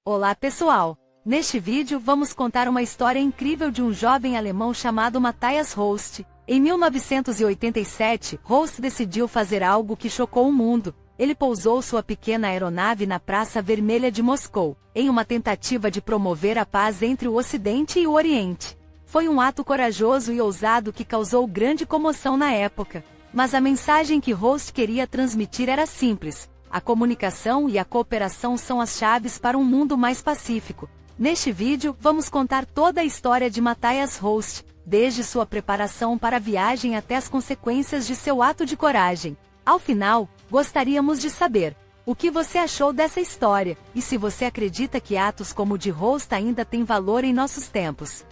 Olá pessoal! Neste vídeo vamos contar uma história incrível de um jovem alemão chamado Matthias Röst. Em 1987, Röst decidiu fazer algo que chocou o mundo. Ele pousou sua pequena aeronave na Praça Vermelha de Moscou, em uma tentativa de promover a paz entre o Ocidente e o Oriente. Foi um ato corajoso e ousado que causou grande comoção na época. Mas a mensagem que Röst queria transmitir era simples. A comunicação e a cooperação são as chaves para um mundo mais pacífico. Neste vídeo, vamos contar toda a história de Matthias Röst, desde sua preparação para a viagem até as consequências de seu ato de coragem. Ao final, gostaríamos de saber o que você achou dessa história, e se você acredita que atos como o de Röst ainda têm valor em nossos tempos.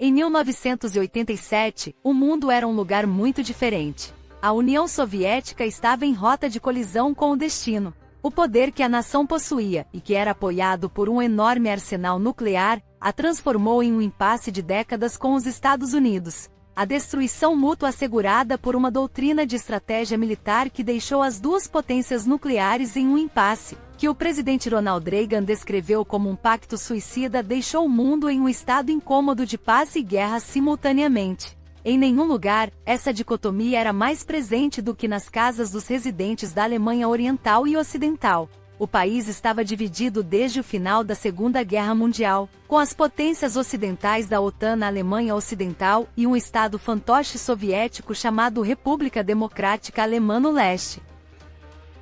Em 1987, o mundo era um lugar muito diferente. A União Soviética estava em rota de colisão com o destino. O poder que a nação possuía, e que era apoiado por um enorme arsenal nuclear, a transformou em um impasse de décadas com os Estados Unidos. A destruição mútua assegurada por uma doutrina de estratégia militar que deixou as duas potências nucleares em um impasse, que o presidente Ronald Reagan descreveu como um pacto suicida, deixou o mundo em um estado incômodo de paz e guerra simultaneamente. Em nenhum lugar, essa dicotomia era mais presente do que nas casas dos residentes da Alemanha Oriental e Ocidental. O país estava dividido desde o final da Segunda Guerra Mundial, com as potências ocidentais da OTAN na Alemanha Ocidental e um estado fantoche soviético chamado República Democrática Alemã no leste.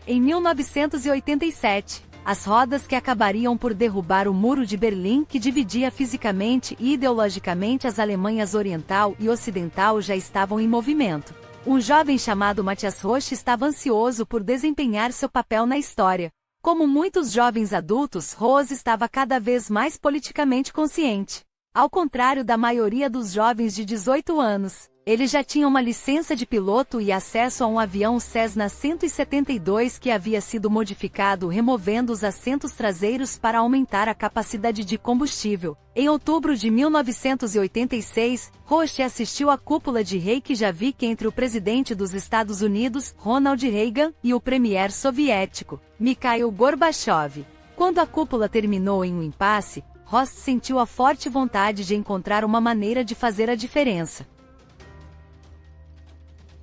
Em 1987, as rodas que acabariam por derrubar o Muro de Berlim, que dividia fisicamente e ideologicamente as Alemanhas Oriental e Ocidental, já estavam em movimento. Um jovem chamado Matthias Röst estava ansioso por desempenhar seu papel na história. Como muitos jovens adultos, Röst estava cada vez mais politicamente consciente. Ao contrário da maioria dos jovens de 18 anos, ele já tinha uma licença de piloto e acesso a um avião Cessna 172 que havia sido modificado removendo os assentos traseiros para aumentar a capacidade de combustível. Em outubro de 1986, Röst assistiu à cúpula de Reykjavik entre o presidente dos Estados Unidos, Ronald Reagan, e o premier soviético, Mikhail Gorbachev. Quando a cúpula terminou em um impasse, Röst sentiu a forte vontade de encontrar uma maneira de fazer a diferença.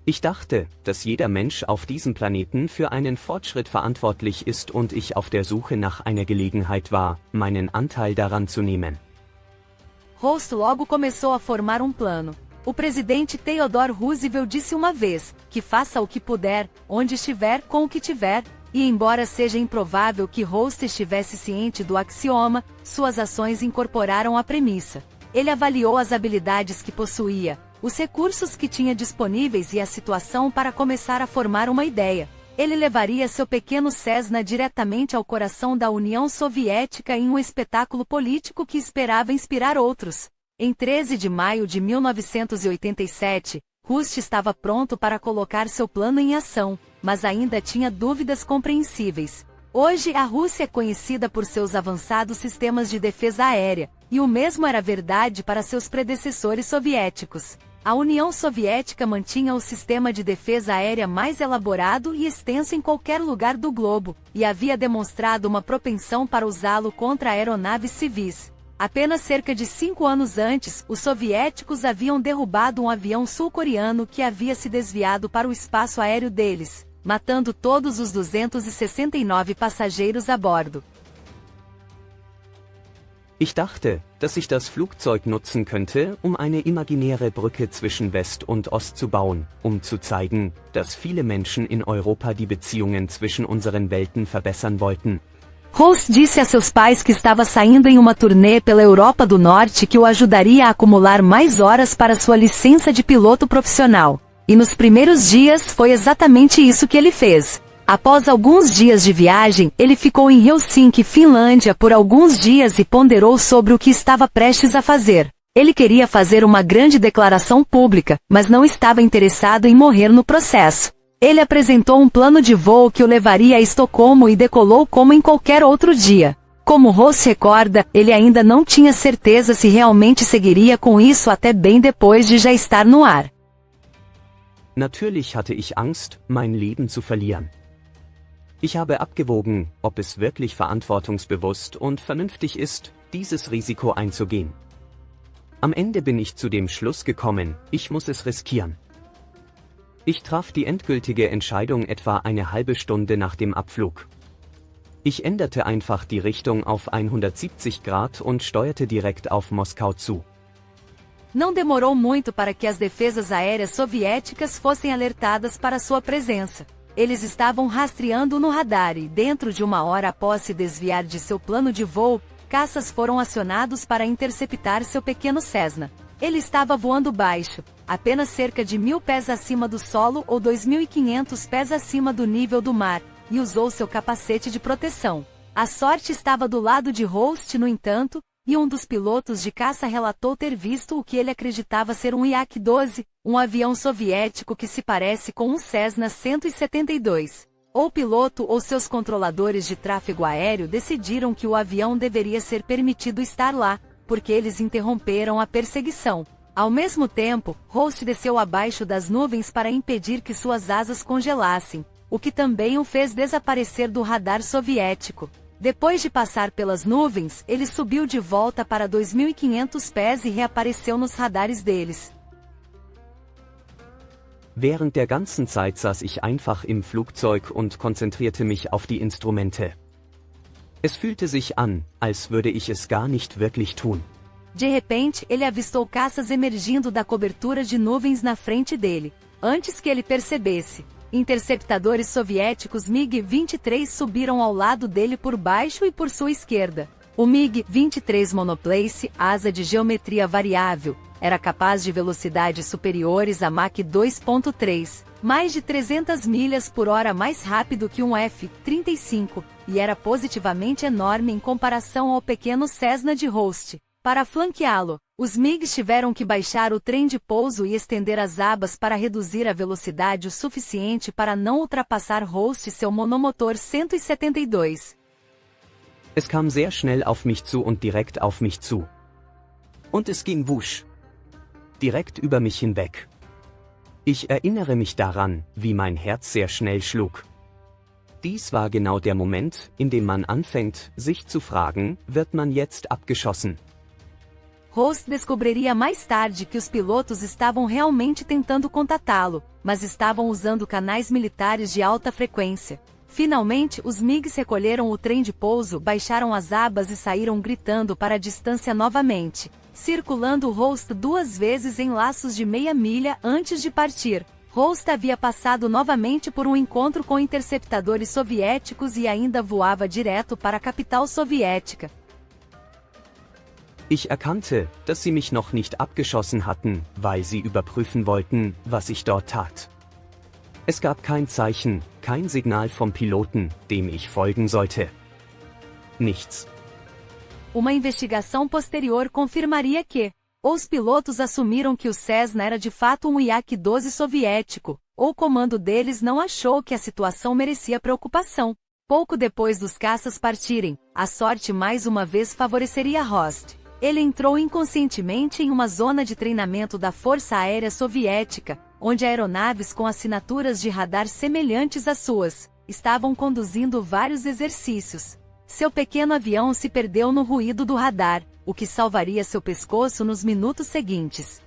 Ich dachte, dass jeder Mensch auf diesem Planeten für einen Fortschritt verantwortlich ist und ich auf der Suche nach einer Gelegenheit war, meinen Anteil daran zu nehmen. Röst logo começou a formar um plano. O presidente Theodore Roosevelt disse uma vez, que faça o que puder, onde estiver, com o que tiver, e embora seja improvável que Röst estivesse ciente do axioma, suas ações incorporaram a premissa. Ele avaliou as habilidades que possuía, os recursos que tinha disponíveis e a situação para começar a formar uma ideia. Ele levaria seu pequeno Cessna diretamente ao coração da União Soviética em um espetáculo político que esperava inspirar outros. Em 13 de maio de 1987, Röst estava pronto para colocar seu plano em ação, mas ainda tinha dúvidas compreensíveis. Hoje a Rússia é conhecida por seus avançados sistemas de defesa aérea, e o mesmo era verdade para seus predecessores soviéticos. A União Soviética mantinha o sistema de defesa aérea mais elaborado e extenso em qualquer lugar do globo, e havia demonstrado uma propensão para usá-lo contra aeronaves civis. Apenas cerca de 5 anos antes, os soviéticos haviam derrubado um avião sul-coreano que havia se desviado para o espaço aéreo deles, matando todos os 269 passageiros a bordo. Ich dachte, dass ich das Flugzeug nutzen könnte, um eine imaginäre Brücke zwischen West und Ost zu bauen, um zu zeigen, dass viele Menschen in Europa die Beziehungen zwischen unseren Welten verbessern wollten. Röst disse a seus pais que estava saindo em uma turnê pela Europa do Norte que o ajudaria a acumular mais horas para sua licença de piloto profissional. E nos primeiros dias foi exatamente isso que ele fez. Após alguns dias de viagem, ele ficou em Helsinki, Finlândia, por alguns dias e ponderou sobre o que estava prestes a fazer. Ele queria fazer uma grande declaração pública, mas não estava interessado em morrer no processo. Ele apresentou um plano de voo que o levaria a Estocolmo e decolou como em qualquer outro dia. Como Ross recorda, ele ainda não tinha certeza se realmente seguiria com isso até bem depois de já estar no ar. Natürlich hatte ich Angst, mein Leben zu verlieren. Ich habe abgewogen, ob es wirklich verantwortungsbewusst und vernünftig ist, dieses Risiko einzugehen. Am Ende bin ich zu dem Schluss gekommen, ich muss es riskieren. Ich traf die endgültige Entscheidung etwa eine halbe Stunde nach dem Abflug. Ich änderte einfach die Richtung auf 170 Grad und steuerte direkt auf Moskau zu. Não demorou muito para que as defesas aéreas soviéticas fossem alertadas para sua presença. Eles estavam rastreando no radar e, dentro de uma hora após se desviar de seu plano de voo, caças foram acionados para interceptar seu pequeno Cessna. Ele estava voando baixo, apenas cerca de 1.000 pés acima do solo ou 2.500 pés acima do nível do mar, e usou seu capacete de proteção. A sorte estava do lado de Rost, no entanto, e um dos pilotos de caça relatou ter visto o que ele acreditava ser um Yak-12, um avião soviético que se parece com um Cessna 172. O piloto ou seus controladores de tráfego aéreo decidiram que o avião deveria ser permitido estar lá, porque eles interromperam a perseguição. Ao mesmo tempo, Rost desceu abaixo das nuvens para impedir que suas asas congelassem, o que também o fez desaparecer do radar soviético. Depois de passar pelas nuvens, ele subiu de volta para 2.500 pés e reapareceu nos radares deles. Während der ganzen Zeit saß ich einfach im Flugzeug und konzentrierte mich auf die Instrumente. Es fühlte sich an, als würde ich es gar nicht wirklich tun. De repente, ele avistou caças emergindo da cobertura de nuvens na frente dele. Antes que ele percebesse, interceptadores soviéticos MiG-23 subiram ao lado dele por baixo e por sua esquerda. O MiG-23 monoplace, asa de geometria variável, era capaz de velocidades superiores a Mach 2.3, mais de 300 milhas por hora mais rápido que um F-35, e era positivamente enorme em comparação ao pequeno Cessna de Rost. Para flanqueá-lo, os MiGs tiveram que baixar o trem de pouso e estender as abas para reduzir a velocidade o suficiente para não ultrapassar Rost e seu monomotor 172. Es kam sehr schnell auf mich zu und direkt auf mich zu. Und es ging wusch. Direkt über mich hinweg. Ich erinnere mich daran, wie mein Herz sehr schnell schlug. Dies war genau der Moment, in dem man anfängt, sich zu fragen, wird man jetzt abgeschossen? Rost descobriria mais tarde que os pilotos estavam realmente tentando contatá-lo, mas estavam usando canais militares de alta frequência. Finalmente, os MiGs recolheram o trem de pouso, baixaram as abas e saíram gritando para a distância novamente, circulando Rost 2 vezes em laços de meia milha antes de partir. Rost havia passado novamente por um encontro com interceptadores soviéticos e ainda voava direto para a capital soviética. Ich erkannte, dass sie mich noch nicht abgeschossen hatten, weil sie überprüfen wollten, was ich dort tat. Es gab kein Zeichen, kein Signal vom Piloten, dem ich folgen sollte. Nichts. Uma investigação posterior confirmaria que os pilotos assumiram que o Cessna era de fato um Yak-12 soviético. O comando deles não achou que a situação merecia preocupação. Pouco depois dos caças partirem, a sorte mais uma vez favoreceria Rost. Ele entrou inconscientemente em uma zona de treinamento da Força Aérea Soviética, onde aeronaves com assinaturas de radar semelhantes às suas estavam conduzindo vários exercícios. Seu pequeno avião se perdeu no ruído do radar, o que salvaria seu pescoço nos minutos seguintes.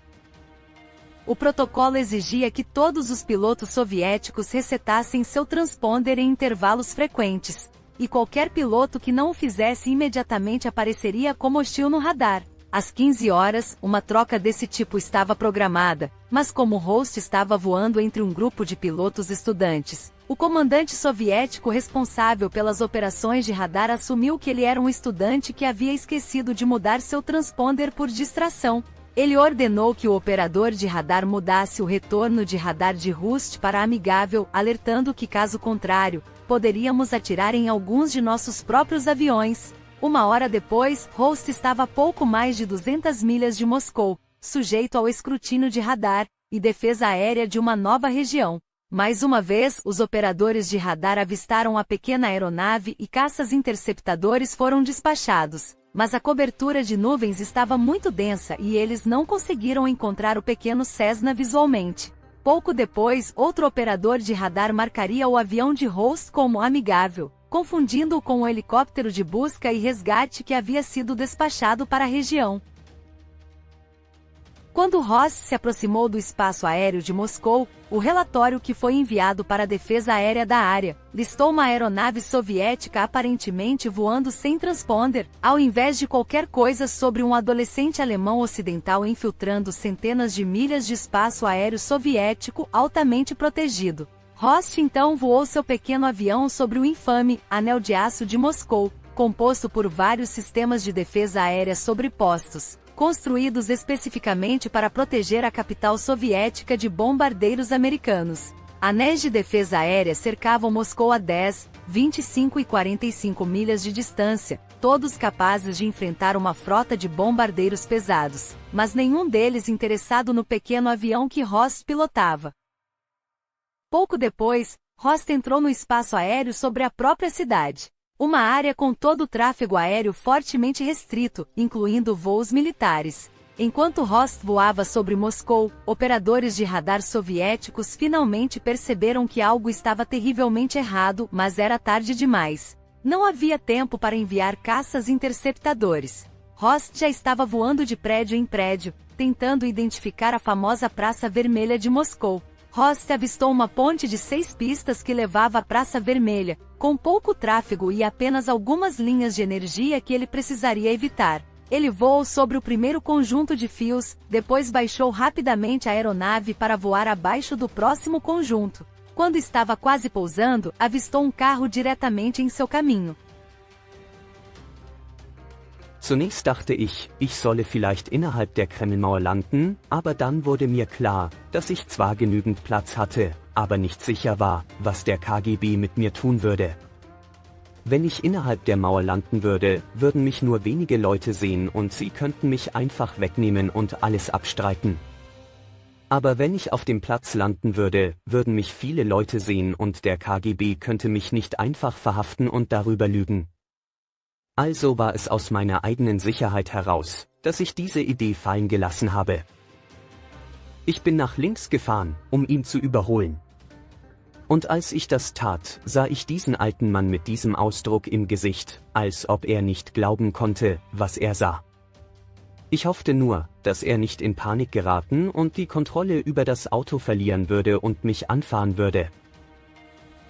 O protocolo exigia que todos os pilotos soviéticos resetassem seu transponder em intervalos frequentes, e qualquer piloto que não o fizesse imediatamente apareceria como hostil no radar. Às 15 horas, uma troca desse tipo estava programada, mas como Rost estava voando entre um grupo de pilotos estudantes, o comandante soviético responsável pelas operações de radar assumiu que ele era um estudante que havia esquecido de mudar seu transponder por distração. Ele ordenou que o operador de radar mudasse o retorno de radar de Rost para amigável, alertando que caso contrário, poderíamos atirar em alguns de nossos próprios aviões. Uma hora depois, Rost estava a pouco mais de 200 milhas de Moscou, sujeito ao escrutínio de radar e defesa aérea de uma nova região. Mais uma vez, os operadores de radar avistaram a pequena aeronave e caças interceptadores foram despachados. Mas a cobertura de nuvens estava muito densa e eles não conseguiram encontrar o pequeno Cessna visualmente. Pouco depois, outro operador de radar marcaria o avião de Ross como amigável, confundindo-o com o helicóptero de busca e resgate que havia sido despachado para a região. Quando Ross se aproximou do espaço aéreo de Moscou, o relatório que foi enviado para a defesa aérea da área listou uma aeronave soviética aparentemente voando sem transponder, ao invés de qualquer coisa sobre um adolescente alemão ocidental infiltrando centenas de milhas de espaço aéreo soviético altamente protegido. Ross então voou seu pequeno avião sobre o infame Anel de Aço de Moscou, composto por vários sistemas de defesa aérea sobrepostos, construídos especificamente para proteger a capital soviética de bombardeiros americanos. Anéis de defesa aérea cercavam Moscou a 10, 25 e 45 milhas de distância, todos capazes de enfrentar uma frota de bombardeiros pesados, mas nenhum deles interessado no pequeno avião que Ross pilotava. Pouco depois, Ross entrou no espaço aéreo sobre a própria cidade. Uma área com todo o tráfego aéreo fortemente restrito, incluindo voos militares. Enquanto Ross voava sobre Moscou, operadores de radar soviéticos finalmente perceberam que algo estava terrivelmente errado, mas era tarde demais. Não havia tempo para enviar caças interceptadores. Ross já estava voando de prédio em prédio, tentando identificar a famosa Praça Vermelha de Moscou. Ross avistou uma ponte de 6 pistas que levava à Praça Vermelha, com pouco tráfego e apenas algumas linhas de energia que ele precisaria evitar. Ele voou sobre o primeiro conjunto de fios, depois baixou rapidamente a aeronave para voar abaixo do próximo conjunto. Quando estava quase pousando, avistou um carro diretamente em seu caminho. Zunächst dachte ich solle vielleicht innerhalb der Kremlmauer landen, aber dann wurde mir klar, dass ich zwar genügend Platz hatte, aber nicht sicher war, was der KGB mit mir tun würde. Wenn ich innerhalb der Mauer landen würde, würden mich nur wenige Leute sehen und sie könnten mich einfach wegnehmen und alles abstreiten. Aber wenn ich auf dem Platz landen würde, würden mich viele Leute sehen und der KGB könnte mich nicht einfach verhaften und darüber lügen. Also war es aus meiner eigenen Sicherheit heraus, dass ich diese Idee fallen gelassen habe. Ich bin nach links gefahren, um ihn zu überholen. Und als ich das tat, sah ich diesen alten Mann mit diesem Ausdruck im Gesicht, als ob er nicht glauben konnte, was er sah. Ich hoffte nur, dass er nicht in Panik geraten und die Kontrolle über das Auto verlieren würde und mich anfahren würde.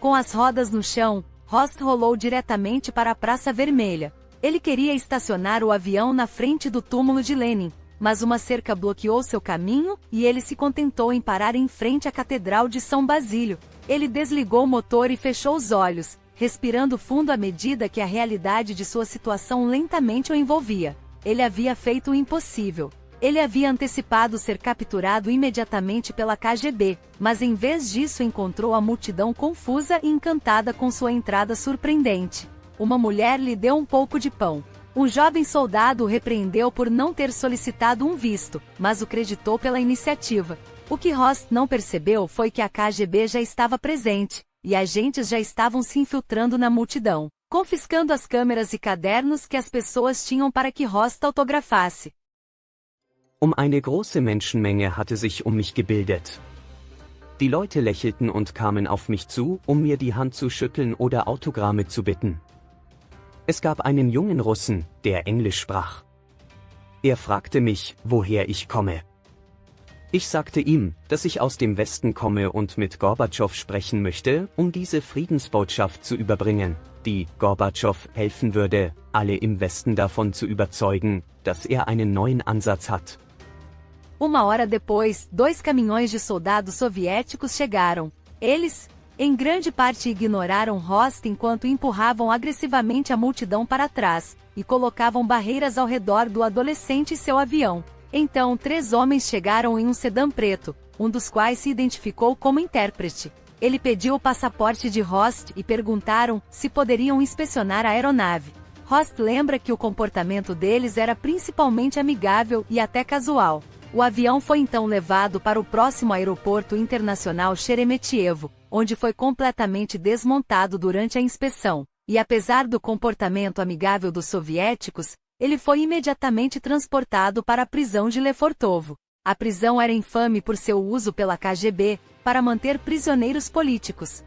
Com as rodas no chão, Ross rolou diretamente para a Praça Vermelha. Ele queria estacionar o avião na frente do túmulo de Lenin, mas uma cerca bloqueou seu caminho e ele se contentou em parar em frente à Catedral de São Basílio. Ele desligou o motor e fechou os olhos, respirando fundo à medida que a realidade de sua situação lentamente o envolvia. Ele havia feito o impossível. Ele havia antecipado ser capturado imediatamente pela KGB, mas em vez disso encontrou a multidão confusa e encantada com sua entrada surpreendente. Uma mulher lhe deu um pouco de pão. Um jovem soldado o repreendeu por não ter solicitado um visto, mas o creditou pela iniciativa. O que Ross não percebeu foi que a KGB já estava presente, e agentes já estavam se infiltrando na multidão, confiscando as câmeras e cadernos que as pessoas tinham para que Ross autografasse. Eine große Menschenmenge hatte sich mich gebildet. Die Leute lächelten und kamen auf mich zu, mir die Hand zu schütteln oder Autogramme zu bitten. Es gab einen jungen Russen, der Englisch sprach. Er fragte mich, woher ich komme. Ich sagte ihm, dass ich aus dem Westen komme und mit Gorbatschow sprechen möchte, diese Friedensbotschaft zu überbringen, die Gorbatschow helfen würde, alle im Westen davon zu überzeugen, dass er einen neuen Ansatz hat. Uma hora depois, 2 caminhões de soldados soviéticos chegaram. Eles, em grande parte, ignoraram Ross enquanto empurravam agressivamente a multidão para trás, e colocavam barreiras ao redor do adolescente e seu avião. Então 3 homens chegaram em um sedã preto, um dos quais se identificou como intérprete. Ele pediu o passaporte de Ross e perguntaram se poderiam inspecionar a aeronave. Ross lembra que o comportamento deles era principalmente amigável e até casual. O avião foi então levado para o próximo aeroporto internacional Sheremetyevo, onde foi completamente desmontado durante a inspeção, e apesar do comportamento amigável dos soviéticos, ele foi imediatamente transportado para a prisão de Lefortovo. A prisão era infame por seu uso pela KGB, para manter prisioneiros políticos.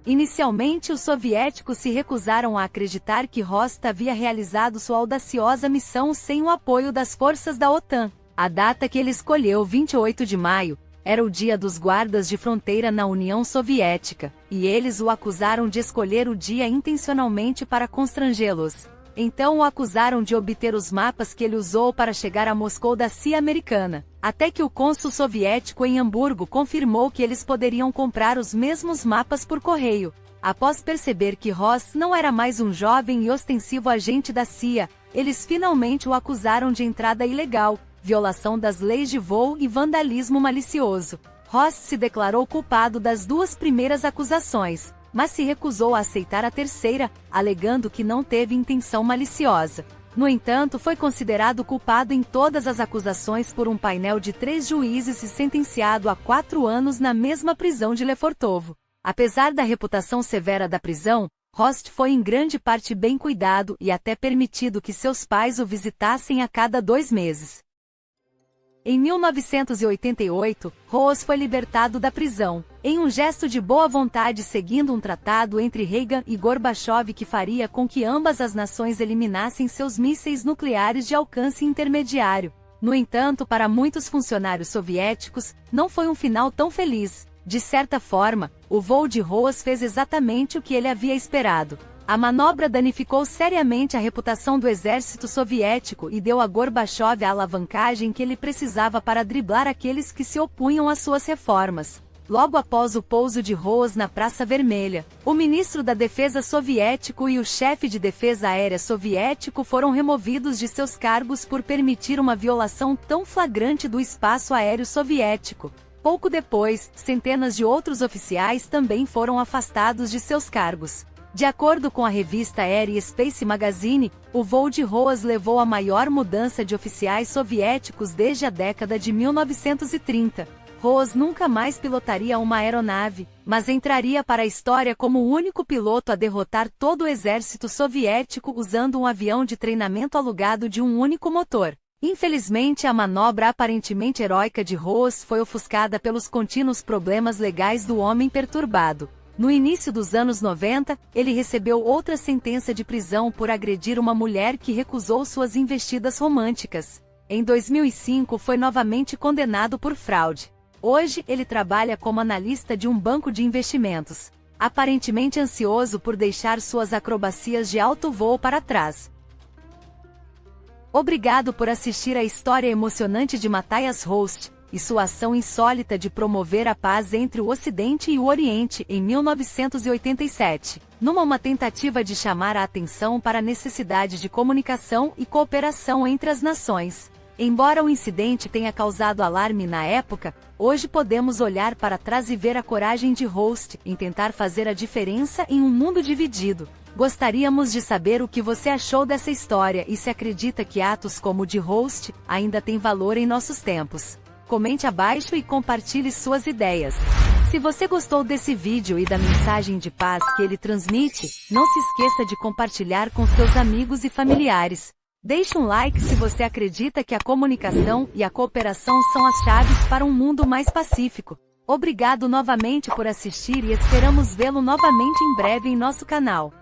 Inicialmente, os soviéticos se recusaram a acreditar que Rost havia realizado sua audaciosa missão sem o apoio das forças da OTAN. A data que ele escolheu, 28 de maio, era o dia dos guardas de fronteira na União Soviética, e eles o acusaram de escolher o dia intencionalmente para constrangê-los. Então o acusaram de obter os mapas que ele usou para chegar a Moscou da CIA americana, até que o cônsul soviético em Hamburgo confirmou que eles poderiam comprar os mesmos mapas por correio. Após perceber que Ross não era mais um jovem e ostensivo agente da CIA, eles finalmente o acusaram de entrada ilegal, violação das leis de voo e vandalismo malicioso. Ross se declarou culpado das duas primeiras acusações, mas se recusou a aceitar a terceira, alegando que não teve intenção maliciosa. No entanto, foi considerado culpado em todas as acusações por um painel de 3 juízes e sentenciado a 4 anos na mesma prisão de Lefortovo. Apesar da reputação severa da prisão, Rost foi em grande parte bem cuidado e até permitido que seus pais o visitassem a cada 2 meses. Em 1988, Ross foi libertado da prisão, em um gesto de boa vontade seguindo um tratado entre Reagan e Gorbachev que faria com que ambas as nações eliminassem seus mísseis nucleares de alcance intermediário. No entanto, para muitos funcionários soviéticos, não foi um final tão feliz. De certa forma, o voo de Ross fez exatamente o que ele havia esperado. A manobra danificou seriamente a reputação do exército soviético e deu a Gorbachev a alavancagem que ele precisava para driblar aqueles que se opunham às suas reformas. Logo após o pouso de Ross na Praça Vermelha, o ministro da Defesa soviético e o chefe de defesa aérea soviético foram removidos de seus cargos por permitir uma violação tão flagrante do espaço aéreo soviético. Pouco depois, centenas de outros oficiais também foram afastados de seus cargos. De acordo com a revista Air e Space Magazine, o voo de Ross levou a maior mudança de oficiais soviéticos desde a década de 1930. Ross nunca mais pilotaria uma aeronave, mas entraria para a história como o único piloto a derrotar todo o exército soviético usando um avião de treinamento alugado de um único motor. Infelizmente, a manobra aparentemente heróica de Ross foi ofuscada pelos contínuos problemas legais do homem perturbado. No início dos anos 90, ele recebeu outra sentença de prisão por agredir uma mulher que recusou suas investidas românticas. Em 2005, foi novamente condenado por fraude. Hoje, ele trabalha como analista de um banco de investimentos, aparentemente ansioso por deixar suas acrobacias de alto voo para trás. Obrigado por assistir a história emocionante de Matthias Rost e sua ação insólita de promover a paz entre o Ocidente e o Oriente em 1987, numa tentativa de chamar a atenção para a necessidade de comunicação e cooperação entre as nações. Embora o incidente tenha causado alarme na época, hoje podemos olhar para trás e ver a coragem de Rost em tentar fazer a diferença em um mundo dividido. Gostaríamos de saber o que você achou dessa história e se acredita que atos como o de Rost ainda têm valor em nossos tempos. Comente abaixo e compartilhe suas ideias. Se você gostou desse vídeo e da mensagem de paz que ele transmite, não se esqueça de compartilhar com seus amigos e familiares. Deixe um like se você acredita que a comunicação e a cooperação são as chaves para um mundo mais pacífico. Obrigado novamente por assistir e esperamos vê-lo novamente em breve em nosso canal.